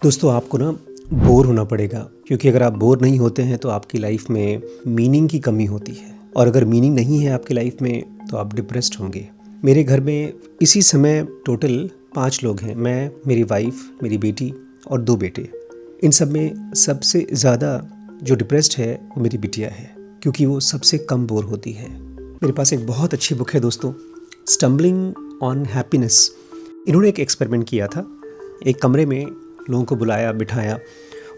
दोस्तों आपको ना बोर होना पड़ेगा, क्योंकि अगर आप बोर नहीं होते हैं तो आपकी लाइफ में मीनिंग की कमी होती है, और अगर मीनिंग नहीं है आपकी लाइफ में तो आप डिप्रेस्ड होंगे। मेरे घर में इसी समय टोटल 5 लोग हैं, मैं, मेरी वाइफ, मेरी बेटी और 2 बेटे। इन सब में सबसे ज़्यादा जो डिप्रेस्ड है वो मेरी बिटिया है, क्योंकि वो सबसे कम बोर होती है। मेरे पास एक बहुत अच्छी बुक है दोस्तों, स्टम्बलिंग ऑन हैप्पीनेस। इन्होंने एक एक्सपेरिमेंट किया था। एक कमरे में लोगों को बुलाया, बिठाया,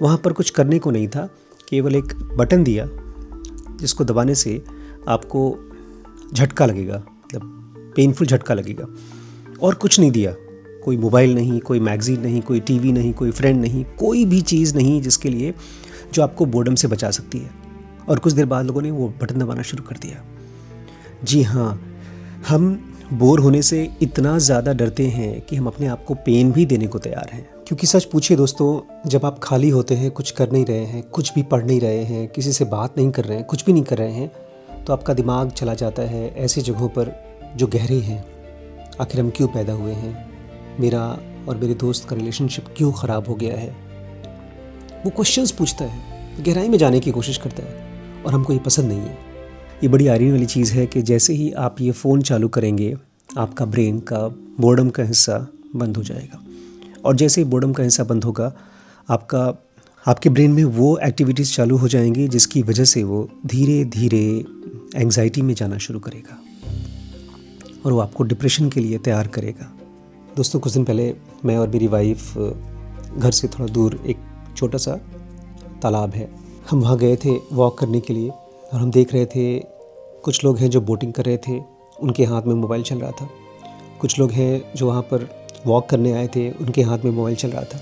वहाँ पर कुछ करने को नहीं था, केवल एक बटन दिया जिसको दबाने से आपको झटका लगेगा, मतलब पेनफुल झटका लगेगा, और कुछ नहीं दिया। कोई मोबाइल नहीं, कोई मैगज़ीन नहीं, कोई टीवी नहीं, कोई फ्रेंड नहीं, कोई भी चीज़ नहीं जिसके लिए जो आपको बोर्डम से बचा सकती है। और कुछ देर बाद लोगों ने वो बटन दबाना शुरू कर दिया। जी हाँ, हम बोर होने से इतना ज़्यादा डरते हैं कि हम अपने आप को पेन भी देने को तैयार हैं। क्योंकि सच पूछिए दोस्तों, जब आप खाली होते हैं, कुछ कर नहीं रहे हैं, कुछ भी पढ़ नहीं रहे हैं, किसी से बात नहीं कर रहे हैं, कुछ भी नहीं कर रहे हैं, तो आपका दिमाग चला जाता है ऐसी जगहों पर जो गहरे हैं। आखिर हम क्यों पैदा हुए हैं, मेरा और मेरे दोस्त का रिलेशनशिप क्यों ख़राब हो गया है, वो क्वेश्चंस पूछता है, गहराई में जाने की कोशिश करता है, और हमको ये पसंद नहीं है। ये बड़ी आयरनी वाली चीज़ है कि जैसे ही आप ये फ़ोन चालू करेंगे, आपका ब्रेन का बोर्डम का हिस्सा बंद हो जाएगा, और जैसे ही बोर्डम का हिस्सा बंद होगा, आपके ब्रेन में वो एक्टिविटीज़ चालू हो जाएंगी जिसकी वजह से वो धीरे धीरे एंग्जाइटी में जाना शुरू करेगा, और वो आपको डिप्रेशन के लिए तैयार करेगा। दोस्तों, कुछ दिन पहले मैं और मेरी वाइफ घर से थोड़ा दूर एक छोटा सा तालाब है, हम वहाँ गए थे वॉक करने के लिए, और हम देख रहे थे कुछ लोग हैं जो बोटिंग कर रहे थे, उनके हाथ में मोबाइल चल रहा था। कुछ लोग हैं जो वहाँ पर वॉक करने आए थे, उनके हाथ में मोबाइल चल रहा था।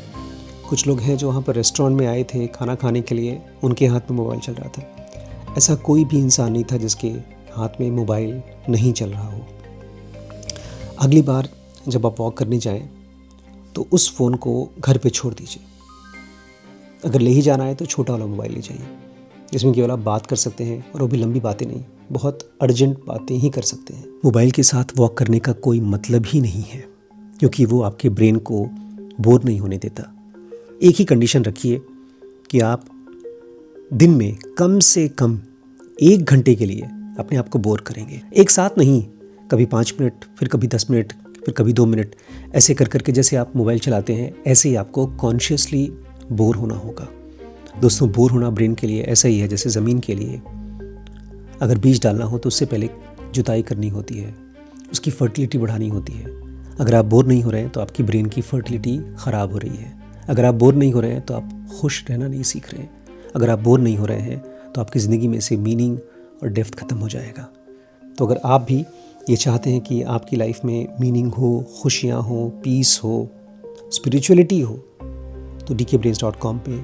कुछ लोग हैं जो वहाँ पर रेस्टोरेंट में आए थे खाना खाने के लिए, उनके हाथ में मोबाइल चल रहा था। ऐसा कोई भी इंसान नहीं था जिसके हाथ में मोबाइल नहीं चल रहा हो। अगली बार जब आप वॉक करने जाएं तो उस फ़ोन को घर पे छोड़ दीजिए। अगर ले ही जाना है तो छोटा वाला मोबाइल ले जाइए, जिसमें केवल आप बात कर सकते हैं, और वो भी लंबी बातें नहीं, बहुत अर्जेंट बातें ही कर सकते हैं। मोबाइल के साथ वॉक करने का कोई मतलब ही नहीं है, क्योंकि वो आपके ब्रेन को बोर नहीं होने देता। एक ही कंडीशन रखिए कि आप दिन में कम से कम 1 घंटे के लिए अपने आप को बोर करेंगे। एक साथ नहीं, कभी 5 मिनट, फिर कभी 10 मिनट, फिर कभी 2 मिनट, ऐसे कर करके जैसे आप मोबाइल चलाते हैं, ऐसे ही आपको कॉन्शियसली बोर होना होगा। दोस्तों, बोर होना ब्रेन के लिए ऐसा ही है जैसे ज़मीन के लिए अगर बीज डालना हो तो उससे पहले जुताई करनी होती है, उसकी फर्टिलिटी बढ़ानी होती है। अगर आप बोर नहीं हो रहे हैं तो आपकी ब्रेन की फर्टिलिटी ख़राब हो रही है। अगर आप बोर नहीं हो रहे हैं तो आप खुश रहना नहीं सीख रहे हैं। अगर आप बोर नहीं हो रहे हैं तो आपकी ज़िंदगी में से मीनिंग और डेप्थ ख़त्म हो जाएगा। तो अगर आप भी ये चाहते हैं कि आपकी लाइफ में मीनिंग हो, खुशियाँ हो, पीस हो, स्पिरिचुअलिटी हो, तो dkbrains.com पे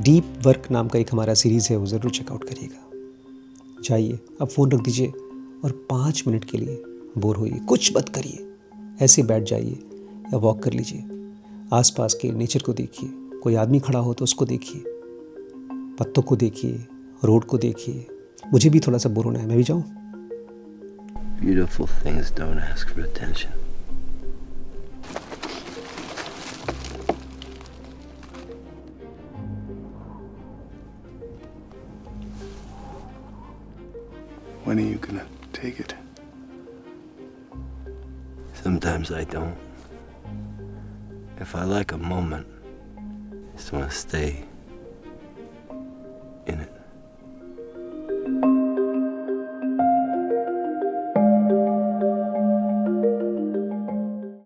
डीप वर्क नाम का एक हमारा सीरीज़ है, वो ज़रूर चेकआउट करिएगा। जाइए, अब फ़ोन रख दीजिए और 5 मिनट के लिए बोर होइए, कुछ मत करिए, ऐसे बैठ जाइए या वॉक कर लीजिए। आसपास के नेचर को देखिए, कोई आदमी खड़ा हो तो उसको देखिए, पत्तों को देखिए, रोड को देखिए। मुझे भी थोड़ा सा बोर होना है, मैं भी जाऊँ? Beautiful things don't ask for attention. When are you gonna take it? Sometimes I don't. If I like a moment, I just want to stay